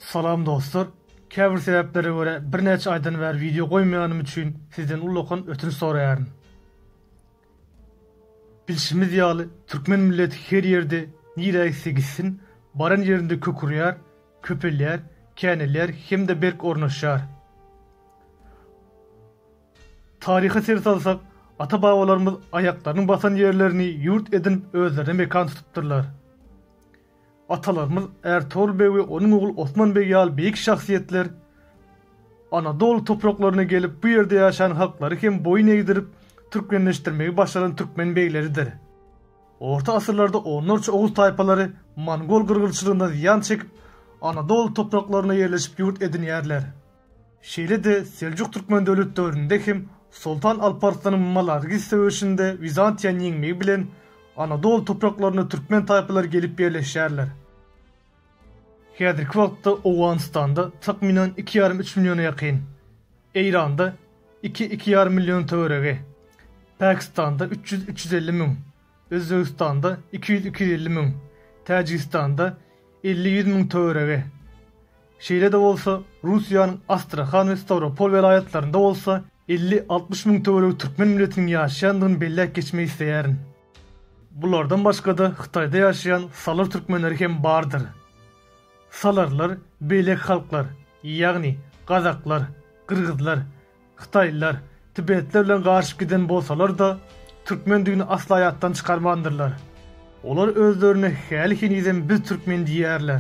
Salam dostlar. Käbir sebeplere göre bir neçe aydan beri video koymayanım üçün sizden ulluqan ötünç sorayarım. Bilşimiz ýaly Türkmen milleti her yerde nirayse gitsin, baran yerinde kökürýär, köpelýär, känelýär hem de berk ornaşýar. Tariha ser salsak, ata-babalarymyz ayaklarının basan yerlerini yurt edinip özlerine mekan tutupdyrlar. Atalarımız Ertuğrul Bey ve onun oğlu Osman Bey ýaly beýik şahsiýetler Anadolu topraklarına gelip bu yerde yaşayan halkları hem boyun eğdirip Türkmenleştirmeyi başaran Türkmen beyleridir. Orta asırlarda onlarca Oğuz taypaları Mongol gırgırçılığında ziyan çekip Anadolu topraklarına yerleşip yurt edinýärler. Şeýle de Seljuk Türkmen döwlet döwründe hem Sultan Alparslan'ın Malargis söwüşinde Bizantiýany ýeňmegi bilen Anadolu topraklarına Türkmen taypaları gelip yerleşýärler. Häzirki wagtda Owganystanda takminen 2,5-3 milyona ýakyn, Eýranda 2,5 milyon töwerege, Pakistanda 300-350 min, Özbegistanda 200-250 min, Täjikistanda 50-100 min töwerege. Şeýle de bolsa Russiýanyň Astrakhan we Stavropol welaýatlarynda bolsa 50-60 min töwerege Türkmen milletiniň ýaşaýandygyny bellek geçmeyi isleýärin. Bulardan başka da Xitayda yaşayan Salar Türkmenleri hem bardır. Salarlar, beylek halklar, yani Kazaklar, Kırgızlar, Xitaylılar, Tibetler bilen garşyp giden bolsalar da Türkmen düýünü asla ýatdan çykarmandyrlar. Olar özlerine häli hinizem biz Türkmen diýerler.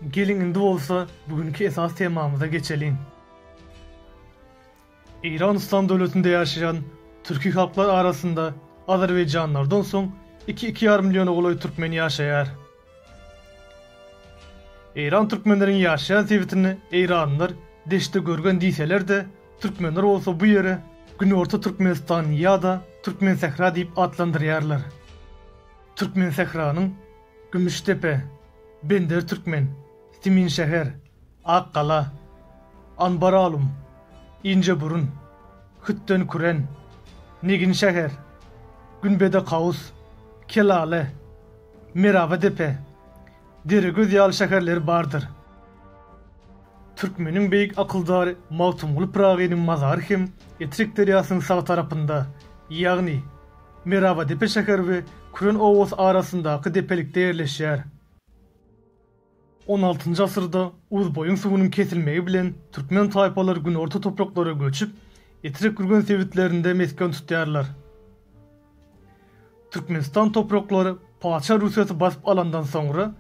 Gelin indi bolsa bugünkü esas temamyza geçelim. Eýran döwletinde ýaşaýan Türkî halklar arasında Azerbaycanlardan soň 2,5 milyon ogloy Türkmen ýaşaýar. Eýran türkmenleriň ýaşaýan sebitini Eýranlylar deşde görgen diýseler de türkmenler bolsa bu ýere Günorta Türkmenistan ýa-da Türkmen Sehra diýip adlandyrýarlar. Türkmen Sehranyň Gümüştepe, Bender Türkmen, Siminşäher, Akkala, Anbaralum, İnceburun, Hütten Kuren, Negin şäher, Günbede Kaus, Kelale, Merava Depe, Deregöz ýaly şäherleri bardyr. Türkmeniň beýik akyldary Mawtumly Pragynyň mazary hem Etrik derýasynyň sağ tarapynda, ýagny Merava Depe şäher we Kuren Owas arasyndaky depelikde ýerleşýär. 16-njy asyrda Uzboýun suwunyň kesilmegi bilen Türkmen taýpalary Günorta topraklara göçüp Etrik gürgen sebitlerinde mesken tutýarlar. Türkmenistan toprakları Paça Russiýasy basyp alandan soňra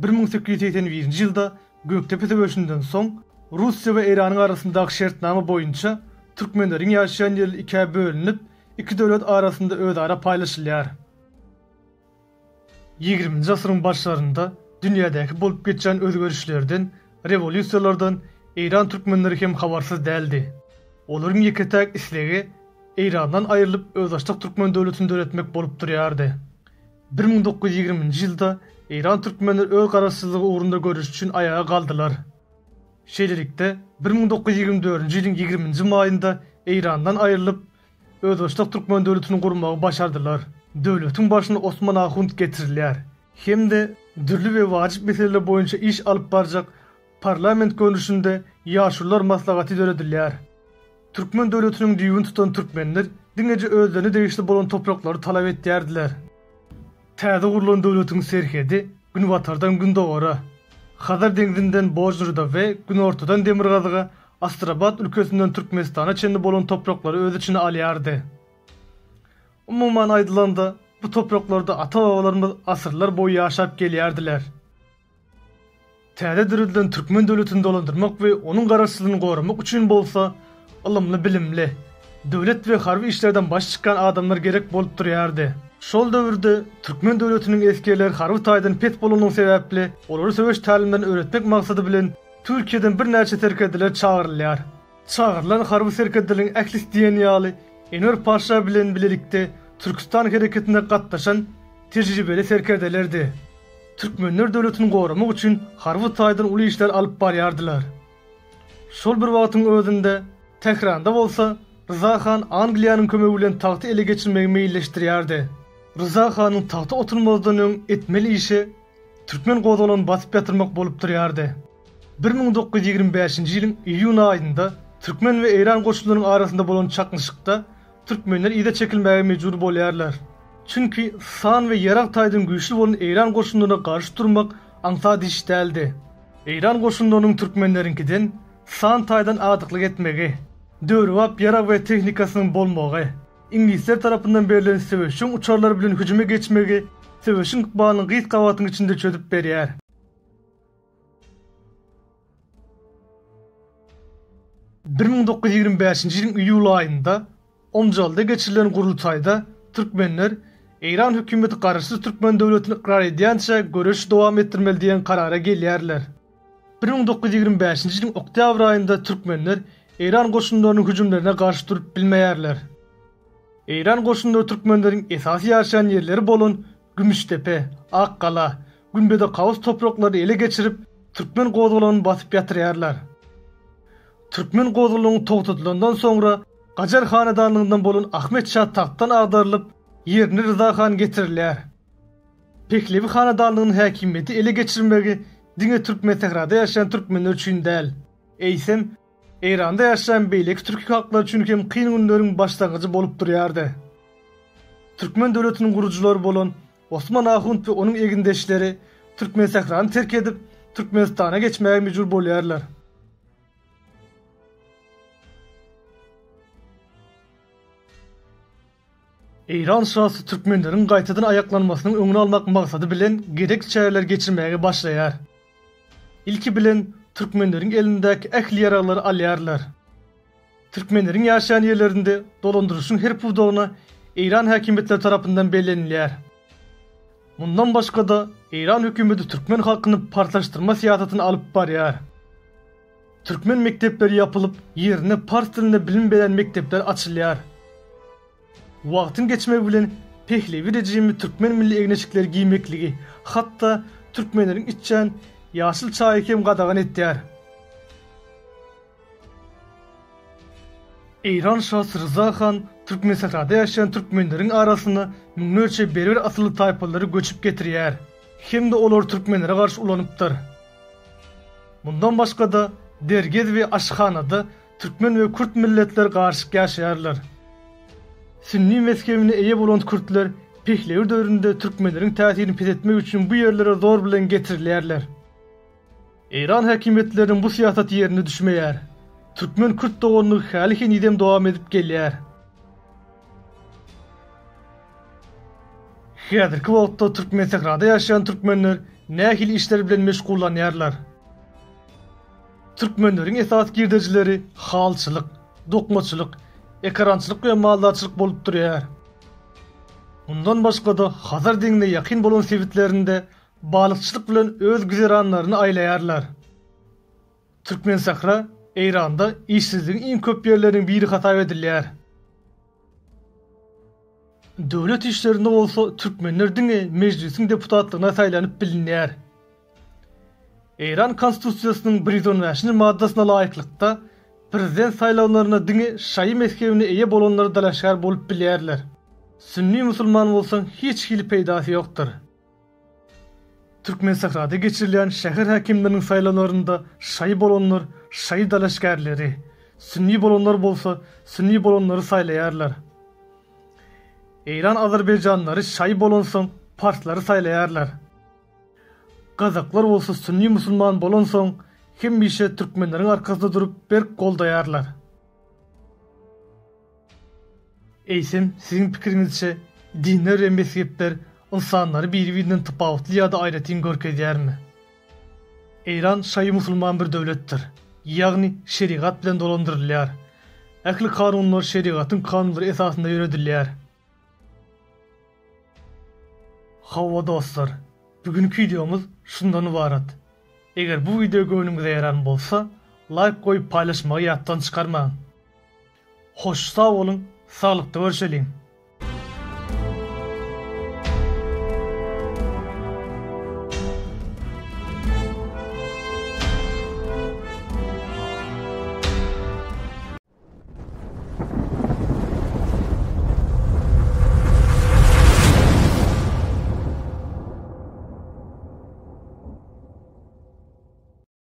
1881-nji ýylda Göktepe söwüşinden soň Russiýa we Eýranyň arasyndaky şertnama boýunça türkmenleriň ýaşaýan ýeri ikiye bölünip iki döwlet arasynda özara paýlaşylýar. 20-nji asyryň başlarynda dünýädäki bolup geçen özgörüşlerden, rewolýusiýalardan Eýran türkmenleri hem habarsız däldi. Olaryň ýeketäk islegi Eýrandan aýrylyp özbaşlyk Türkmen döwletini döretmek bolup durýardy. 1920-nji ýylda Eýran türkmenleri öz garaşsyzlygy ugrunda görüş üçin ayağa kaldylar. Şeýlelikde 1924-nji ýylyň 20-nji maýynda Eýrandan aýrylyp özbaşlyk Türkmen döwletini gurmagy başardylar. Döwletiň başyna Osman Ahund getirilýär. Hem de dürli we wajyp meseleler boýunça iş alyp barjak parlament görüşünde ýaşurlar maslahaty döredilýär. Türkmen döwletiniň düýbüni tutan türkmenler diňeje özlerini degişli bolan topraklary talap etýärdiler. Täze gurulan döwletiň serhedi Günbatardan Gündogara, Hazar deňzinden Bojnurda we Günortadan Demirgazyga, Astrabat ülkesinden Türkmenistana çenli bolan topraklary öz içine alýardy. Umuman aýdylanda bu topraklarda ata-babalarymyz asyrlar boyu ýaşap gelýärdiler. Täze dirilen Türkmen döwletini dolandyrmak we onuň garaşsyzlygyny goramak üçin bolsa ilmli, bilimli, döwlet we harby işlerden baş çykan adamlar gerek bolup durýardy. Şol döwürde Türkmen döwletiniň eskerler harby taýdan pet bolanyň sebäpli olary söwüş talimlerini öğretmek maksady bilen Türkiýeden bir näçe serkerdeler çağırylýar. Çağırılan harby serkerdeleriň ählis diýen ýaly Enver Paşa bilen bilelikde Türkistan hereketinde gatnaşan tejribeli serkerdelerdi. Türkmenler döwletini goramak üçin harby taýdan uly işler alyp barýardylar. Şol bir wagtyň özünde Tehranda bolsa Rıza Han Angliýanyň kömegi bilen tagty ele geçirmegi meýilleşdirýärdi. Rıza Han'ın tahta oturmazdan ön etmeli işe Türkmen gozalyny basyp ýatyrmak bolup durýardy. 1925-nji ýylyň iýun aýynda Türkmen we Eýran goşunlarynyň arasynda bolan çaknyşykda türkmenler ýyda çekilmäge mejbur bolýarlar. Çünki san we ýarak taýdan güýçli bolan Eýran goşunlaryna garşy durmak aňsat iş däldi. Eýran goşunlarynyň türkmenlerinkiden san taýdan adyklyk etmegi, döwrüp ýarak we tehnikasynyň bolmagy, İnglisler tarapyndan berilen söwüşiň uçarlar bilen hüjüme geçmegi, söwüşiň ykbalyny gyýt gawatynyň içinde çödüp berýär. – 1925-nji ýylyň iýul aýynda Omjalda geçirilen gurultaýda türkmenler Eýran hökümeti garaşsyz türkmen döwletini ikrar edýänçe görüş dowam etdirmeli diýen karara gelýärler. 1925-nji ýylyň oktyabr aýynda türkmenler Eýran goşunlarynyň hüjümlerine garşy durup bilmeýärler. Eýran goşunlary türkmenleriň esasy ýaşaýan ýerleri bolan Gümüştepe, Akkala, Gümbede Kawus topraklary ele geçirip türkmen gozalaryny basyp ýatyrýarlar. Türkmen gozalarynyň togtatylandan soňra Gajar hanadanynyňdan bolan Ahmet Şah tahtdan agdarylyp ýerine Rıza Han getirilýär. Pehlevi hanadanynyň häkimiýeti ele geçirmegi diňe türkmen sehrada ýaşaýan türkmenler üçin däl. Eýsem Eýranda ýaşaýan beýleki türk halkları üçin hem kyn günleriň başlangyjy bolup durýardy. Türkmen döwletiniň gurujulary bolan Osman Ahund we onuň egindeşleri türkmen sehrany terk edip Türkmenistana geçmäge mejbur bolýarlar. Eýran şahsy türkmenleriň gaýtadan ayaklanmasynyň öňüni almak maksady bilen gerek çäreler geçirmäge başlaýar. İlki bilen türkmenleriň elindäki ähli ýaraglary alýarlar. Türkmenleriň ýaşaýan ýerlerinde dolandyrışyň her puwdagyna Eýran häkimetleri tarapyndan bellenilýär. Mundan başga da Eýran hökümeti türkmen halkyny partlaşdyrma siýasatyny alyp barýar. Türkmen mektepleri ýapylyp, ýerine pars dilinde bilim beren mektepler açylýar. Wagtyň geçmegi bilen Pehlevi rejimi türkmen milli egneşikleri giýmekligi, hatda türkmenleriň içen ýaşyl çaý hem gadagan etdiler. Eýran şahsy Rıza Han Türkmen sehrada ýaşaýan türkmenleriň arasyna müňlerçe berber asly taýpalary göçüp getirýär. Hem de olar türkmenlere garşy ulanypdyr. Mundan başga da Dergez we Aşhanada türkmen we kürt milletler garşy ýaşaýarlar. Sünni mezhebine eýe bolan kürtler Pehlevi döwründe türkmenleriň täsirini pesetmek üçin bu ýerlere zor bilen getirilýärler. Eýran häkimetläriniň bu siýasaty ýerine düşmeýär. Türkmen kürt doganlygy häli hen idem dowam edip gelýär. Häzirki wagtda türkmen sehrada ýaşaýan türkmenler nähili işler bilen meşgullanýarlar. Türkmenleriň esas girdejileri halçylyk, dokmaçylyk, ekrançylyk we maldarçylyk bolup durýar. Bundan başga da Hazar deňine ýakyn bolan sebitlerinde balykçylyk bilen öz güzeranlaryny aýlaýarlar. Türkmen sahra Eýranda işsizligiň iň köp ýerleriň biri hata edilýär. Döwlet işlerinde bolsa türkmenler diňe mejlisiň deputatlygyna saýlanyp bilinýär. Eýran konstitusiýasynyň 115-nji maddasyna laýyklykda prezident saýlawlaryna diňe şaý mezhebine eýe bolanlar dalaşgar bolup bilýärler. Sünni musulman bolsaň hiç hili peýdasy ýokdur. Türkmen sahrada geçirilen şäher häkimleriniň saýlawlarynda şaý bolanlar, şaý dalaşgarlary, sünni bolanlar bolsa sünni bolanlary saýlaýarlar. Eýran Azerbaýjanlary şaý bolansoň partlary saýlaýarlar. Gazaklar bolsa sünni musulman bolansoň hemmişe türkmenleriň arkasynda durup berk goldaýarlar. Eýsem, siziň pikiriňizçe dinler we mezhepler insanlary bir-birinden tapawutly ýa-da aýratyn görkezýärmi? Eýran şaý musulman bir döwletdir. Ýagny şeriat bilen dolandyrylýar. Ähli kanunlar şeriatyň kanunlary esasynda ýöredilýär. Hawa dostlar, bugünkü videomuz şundan ibaret. Eger bu video göňüňize ýaran bolsa, like goýup paýlaşmagy ýatdan çykarmaň. Hoş sag bolun, salykda görüşelim.